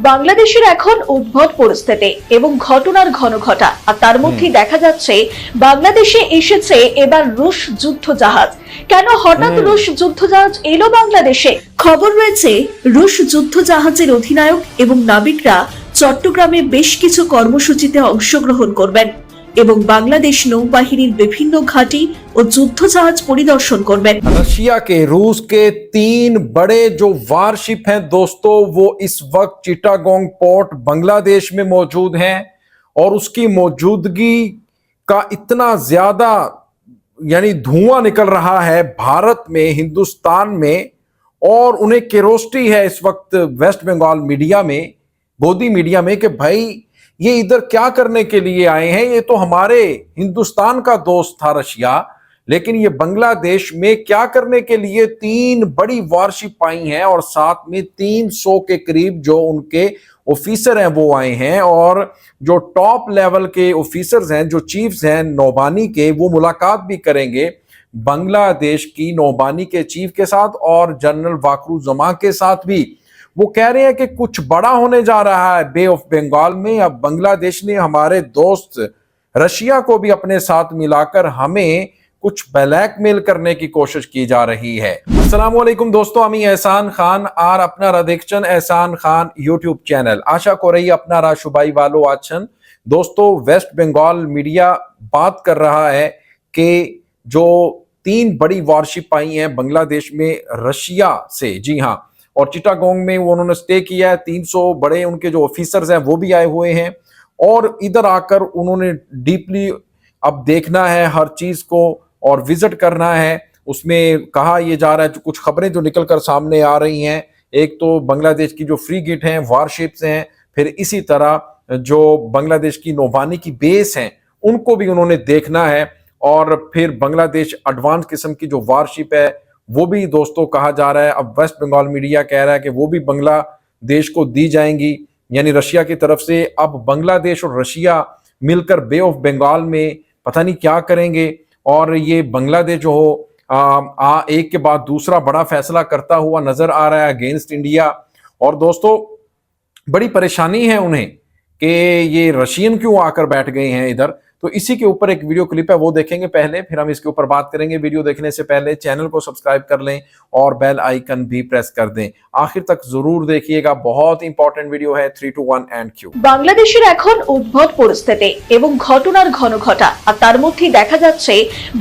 বাংলাদেশের এখন উদ্ভট পরিস্থিতি এবং ঘটনার ঘনঘটা, আর তার মধ্যে দেখা যাচ্ছে বাংলাদেশে এসেছে এবার রুশ যুদ্ধ জাহাজ। কেন হঠাৎ রুশ যুদ্ধ জাহাজ এলো বাংলাদেশে? খবর রয়েছে রুশ যুদ্ধ জাহাজের অধিনায়ক এবং নাবিকরা চট্টগ্রামে বেশ কিছু কর্মসূচিতে অংশগ্রহণ করবেন এবং বাংলাদেশ নৌবাহিনীর বিভিন্ন घाटी और যুদ্ধ জাহাজ পরিদর্শন করবেন। रशिया के रूस के 3 बड़े जो वारशिप हैं दोस्तों, वो इस वक्त चिटागोंग पोर्ट बांग्लादेश में मौजूद हैं और उसकी मौजूदगी का इतना ज्यादा यानी धुआं निकल रहा है भारत में, हिंदुस्तान में, और उन्हें केरोस्टी है इस वक्त वेस्ट बंगाल मीडिया में, गोदी मीडिया में, कि भाई ये इधर क्या करने के लिए आए हैं? ये तो हमारे हिंदुस्तान का दोस्त था रशिया, लेकिन ये बांग्लादेश में क्या करने के लिए 3 बड़ी वारशिप आई हैं और साथ में 300 के करीब जो उनके ऑफिसर हैं वो आए हैं, और जो टॉप लेवल के ऑफिसर्स हैं, जो चीफ्स हैं नौबानी के, वो मुलाकात भी करेंगे बांग्लादेश की नौबानी के चीफ के साथ और जनरल वाकरुज़्ज़मा के साथ भी। वो कह रहे हैं कि कुछ बड़ा होने जा रहा है बे ऑफ बंगाल में। अब बांग्लादेश ने हमारे दोस्त रशिया को भी अपने साथ मिलाकर हमें कुछ ब्लैकमेल करने की कोशिश की जा रही है। अस्सलाम वालेकुम दोस्तों, আমি এহসান খান আর আপনারা দেখছেন এহসান খান ইউটিউব চ্যানেল। আশা করি আপনারা সবাই ভালো আছেন। दोस्तों, वेस्ट बंगाल मीडिया बात कर रहा है कि जो 3 बड़ी वारशिप आई हैं बांग्लादेश में रशिया से, जी हाँ, और चिटागोंग में वो उन्होंने स्टे किया है। 300 बड़े उनके जो ऑफिसर्स हैं वो भी आए हुए हैं और इधर आकर उन्होंने डीपली अब देखना है हर चीज को और विजिट करना है। उसमें कहा यह जा रहा है, जो कुछ खबरें जो निकलकर सामने आ रही हैं, एक तो बांग्लादेश की जो फ्रीगेट हैं, वारशिप्स हैं, फिर इसी तरह जो बांग्लादेश की नौबानी की बेस हैं उनको भी उन्होंने देखना है, और फिर बांग्लादेश एडवांस किस्म की जो वारशिप है वो भी दोस्तों कहा जा रहा है, अब वेस्ट बंगाल मीडिया कह रहा है कि वो भी बांग्लादेश को दी जाएंगी, यानी रशिया की तरफ से। अब बांग्लादेश और रशिया मिलकर बे ऑफ बंगाल में पता नहीं क्या करेंगे, और ये बांग्लादेश जो हो एक के बाद दूसरा बड़ा फैसला करता हुआ नजर आ रहा है अगेंस्ट इंडिया। और दोस्तों, बड़ी परेशानी है उन्हें कि ये रशियन क्यों आकर बैठ गए हैं इधर। तो इसी के ऊपर एक वीडियो क्लिप है, वो देखेंगे पहले, फिर हम इसके ऊपर बात करेंगे। वीडियो देखने से पहले चैनल को सब्सक्राइब कर लें और बेल आइकन भी प्रेस कर दें। आखिर तक जरूर देखिएगा, बहुत इंपॉर्टेंट वीडियो है। 3 2 1 एंड क्यू। বাংলাদেশের এখন উদ্ভট পরিস্থিতি এবং ঘটনার ঘনঘটা, আর তার মধ্যে দেখা যাচ্ছে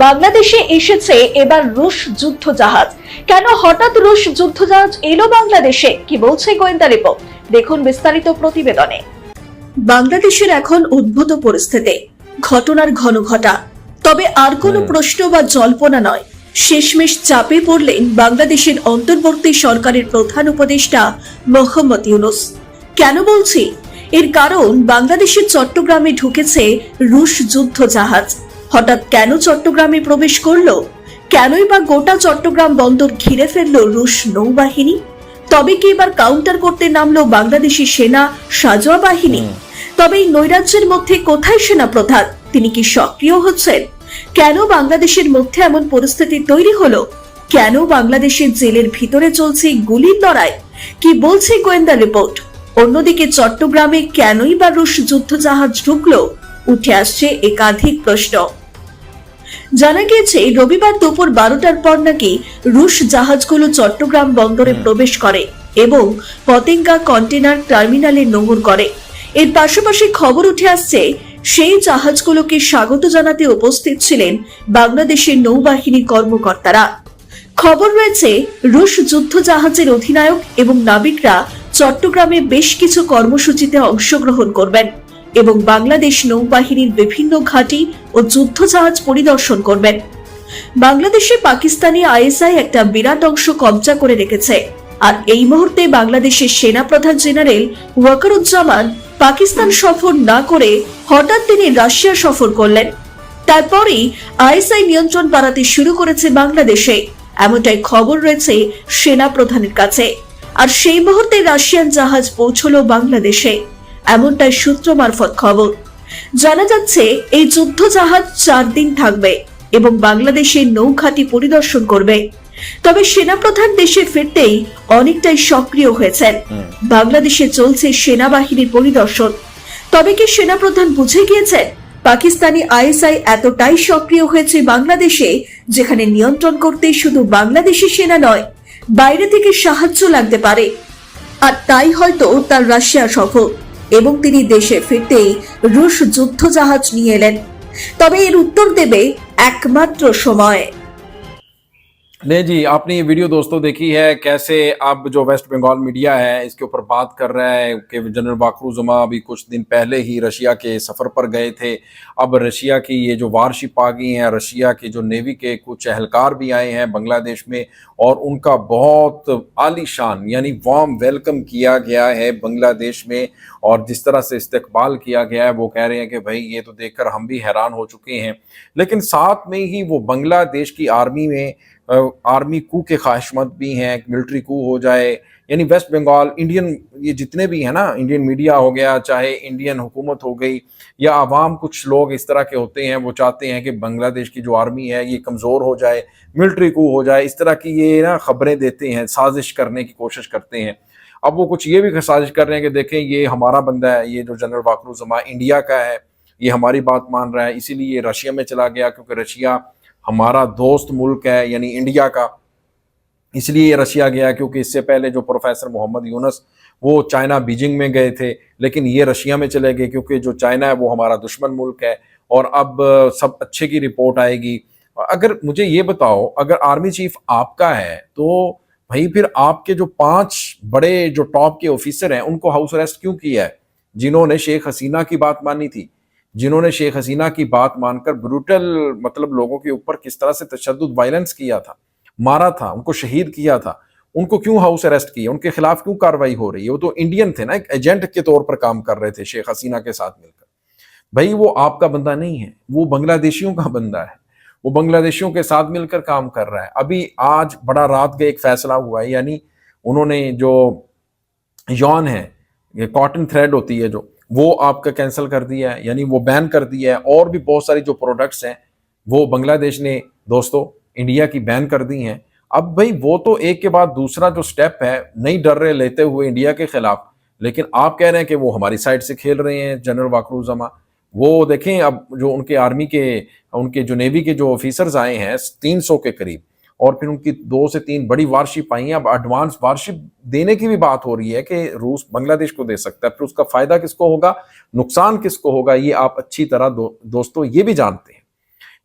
বাংলাদেশে এসেছে এবার রুশ যুদ্ধ জাহাজ। কেন হঠাৎ রুশ যুদ্ধ জাহাজ এলো বাংলাদেশে, কি বলছে গোয়েন্দা রিপোর্ট? দেখুন বিস্তারিত প্রতিবেদনে। বাংলাদেশের এখন উদ্ভূত পরিস্থিতি, ঘটনার ঘনঘটা, তবে আর কোনো প্রশ্ন বা জল্পনা নয়। শেষমেশ চাপে পড়লেন বাংলাদেশের অন্তর্বর্তী সরকারের প্রধান উপদেষ্টা মোহাম্মদ ইউনূস। কেন বলছি? এর কারণ বাংলাদেশের চট্টগ্রামে ঢুকেছে রুশ যুদ্ধ জাহাজ। হঠাৎ কেন চট্টগ্রামে প্রবেশ করলো? কেনই বা গোটা চট্টগ্রাম বন্দর ঘিরে ফেললো রুশ নৌবাহিনী? তবে কি এবার কাউন্টার করতে নামলো বাংলাদেশি সেনা সাঁজোয়া বাহিনী? তবে এই নৈরাজ্যের মধ্যে কোথায় সেনা প্রধান? তিনি কি সক্রিয় হচ্ছেন? কেন বাংলাদেশের মধ্যে এমন পরিস্থিতি তৈরি হলো? কেন বাংলাদেশের জেলের ভিতরে চলছে গুলির লড়াই? কি বলছে গোয়েন্দা রিপোর্ট? অন্যদিকে চট্টগ্রামে কেনই বা রুশ যুদ্ধ জাহাজ ঢুকলো? উঠে আসছে একাধিক প্রশ্ন। জানা গিয়েছে রবিবার দুপুর 12টার পর নাকি রুশ জাহাজগুলো চট্টগ্রাম বন্দরে প্রবেশ করে এবং পতেঙ্গা কন্টেনার টার্মিনালে নোঙর করে। এর পাশাপাশি খবর উঠে আসছে সেই জাহাজগুলোকে স্বাগত জানাতে উপস্থিত ছিলেন বাংলাদেশের নৌবাহিনীর কর্মকর্তারা। খবর রয়েছে রুশ যুদ্ধ জাহাজের অধিনায়ক এবং নাবিকরা চট্টগ্রামে বেশ কিছু কর্মসূচিতে অংশগ্রহণ করবেন এবং বাংলাদেশ নৌবাহিনীর বিভিন্ন ঘাঁটি ও যুদ্ধ জাহাজ পরিদর্শন করবেন। বাংলাদেশে পাকিস্তানি আইএসআই একটা বিরাট অংশ কবজা করে রেখেছে, আর এই মুহূর্তে বাংলাদেশের সেনা প্রধান জেনারেল ওয়াকারুজ্জামান পাকিস্তান সফর না করে হঠাৎ তিনি রাশিয়া সফর করলেন। তারপরেই আইএসআই নিয়ন্ত্রণ বাড়াতে শুরু করেছে বাংলাদেশে, এমনটাই খবর রয়েছে সেনা প্রধানের কাছে। আর সেই মুহূর্তে রাশিয়ান জাহাজ পৌঁছলো বাংলাদেশে, এমনটাই সূত্র মারফত খবর। জানা যাচ্ছে এই যুদ্ধ জাহাজ 4 দিন থাকবে এবং বাংলাদেশের নৌঘাঁটি পরিদর্শন করবে। তবে সেনাপ্রধান দেশে ফিরতেই অনেকটাই সক্রিয় হয়েছেন। বাংলাদেশে চলছে সেনাবাহিনীর পরিদর্শন। তবে কি সেনাপ্রধান বুঝে গিয়েছেন পাকিস্তানি আইএসআই এতটাই সক্রিয় হয়েছে বাংলাদেশে, যেখানে নিয়ন্ত্রণ করতে শুধু বাংলাদেশি সেনা নয়, বাইরে থেকে সাহায্য লাগতে পারে। আর তাই হয়তো তার রাশিয়া সফর এবং তিনি দেশে ফিরতেই রুশ যুদ্ধজাহাজ নিয়ে এলেন। তবে এর উত্তর দেবে একমাত্র সময়। नहीं जी, आपने ये वीडियो दोस्तों देखी है कैसे अब जो वेस्ट बंगाल मीडिया है इसके ऊपर बात कर रहा है कि जनरल वाकरुज़मा अभी कुछ दिन पहले ही रशिया के सफ़र पर गए थे। अब रशिया की ये जो वारशिप आ गई हैं, रशिया के जो नेवी के कुछ एहलकार भी आए हैं बांग्लादेश में और उनका बहुत आलीशान यानी वार्म वेलकम किया गया है बांग्लादेश में। और जिस तरह से इस्तकबाल किया गया है वो कह रहे हैं कि भाई ये तो देखकर हम भी हैरान हो चुके हैं। लेकिन साथ में ही वो बांग्लादेश की आर्मी में आर्मी कू के ख्वाहिशमंद भी हैं, मिलिट्री कू हो जाए, यानी वेस्ट बंगाल इंडियन ये जितने भी हैं ना, इंडियन मीडिया हो गया, चाहे इंडियन हुकूमत हो गई या आवाम, कुछ लोग इस तरह के होते हैं वो चाहते हैं कि बांग्लादेश की जो आर्मी है ये कमज़ोर हो जाए, मिलिट्री कू हो जाए, इस तरह की ये ना खबरें देते हैं, साजिश करने की कोशिश करते हैं। अब वो कुछ ये भी साजिश कर रहे हैं कि देखें ये हमारा बंदा है, ये जो जनरल वाकरुज़मा इंडिया का है, ये हमारी बात मान रहा है, इसीलिए ये रशिया में चला गया क्योंकि रशिया हमारा दोस्त मुल्क है यानी इंडिया का, इसलिए ये रशिया गया। क्योंकि इससे पहले जो प्रोफेसर मोहम्मद यूनुस वो चाइना बीजिंग में गए थे, लेकिन ये रशिया में चले गए क्योंकि जो चाइना है वो हमारा दुश्मन मुल्क है। और अब सब अच्छे की रिपोर्ट आएगी। अगर मुझे ये बताओ, अगर आर्मी चीफ आपका है तो भाई फिर आपके जो 5 बड़े जो टॉप के ऑफिसर हैं उनको हाउस अरेस्ट क्यों किया है? जिन्होंने शेख हसीना की बात मानी थी, जिन्होंने शेख हसीना की बात मानकर ब्रूटल मतलब लोगों के ऊपर किस तरह से तशद्दुद वायलेंस किया था, मारा था, उनको शहीद किया था, उनको क्यों हाउस अरेस्ट किया? उनके खिलाफ क्यों कार्रवाई हो रही है? वो तो इंडियन थे ना, एक एजेंट के तौर पर काम कर रहे थे शेख हसीना के साथ मिलकर। भाई वो आपका बंदा नहीं है, वो बांग्लादेशियों का बंदा है, वो बांग्लादेशियों के साथ मिलकर काम कर रहा है। अभी आज बड़ा रात का एक फैसला हुआ है, यानी उन्होंने जो यॉन है, ये कॉटन थ्रेड होती है जो, वो आपका कैंसिल कर दिया है, यानी वो बैन कर दिया है। और भी बहुत सारी जो प्रोडक्ट्स हैं वो बांग्लादेश ने दोस्तों इंडिया की बैन कर दी हैं। अब भाई वो तो एक के बाद दूसरा जो स्टेप है नहीं डर रहे लेते हुए इंडिया के खिलाफ, लेकिन आप कह रहे हैं कि वो हमारी साइड से खेल रहे हैं जनरल वाकरुज़मा। वो देखें अब जो उनके आर्मी के, उनके जो नेवी के जो ऑफिसर्स आए हैं 300 के करीब, और फिर उनकी 2 से 3 बड़ी वारशिप आई हैं। अब एडवांस वारशिप देने की भी बात हो रही है कि रूस बांग्लादेश को दे सकता है, फिर उसका फायदा किसको होगा, नुकसान किसको होगा, ये आप अच्छी तरह दोस्तों ये भी जानते हैं।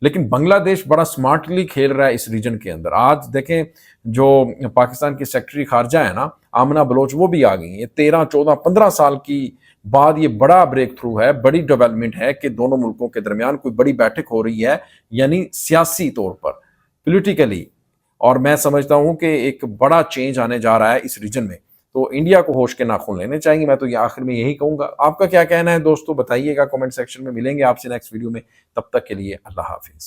लेकिन बांग्लादेश बड़ा स्मार्टली खेल रहा है इस रीजन के अंदर। आज देखें जो पाकिस्तान की सेक्रेटरी खारजा है ना, आमना बलोच, वो भी आ गई है। 13, 14, 15 साल की बाद ये बड़ा ब्रेक थ्रू है, बड़ी डेवलपमेंट है कि दोनों मुल्कों के दरमियान कोई बड़ी बैठक हो रही है, यानी सियासी तौर पर, पॉलिटिकली। और मैं समझता हूं कि एक बड़ा चेंज आने जा रहा है इस रीजन में। तो इंडिया को होश के नाखून लेने चाहिए, मैं तो ये आखिर में यही कहूंगा। आपका क्या कहना है दोस्तों, बताइएगा कमेंट सेक्शन में। मिलेंगे आपसे नेक्स्ट वीडियो में, तब तक के लिए अल्लाह हाफिज।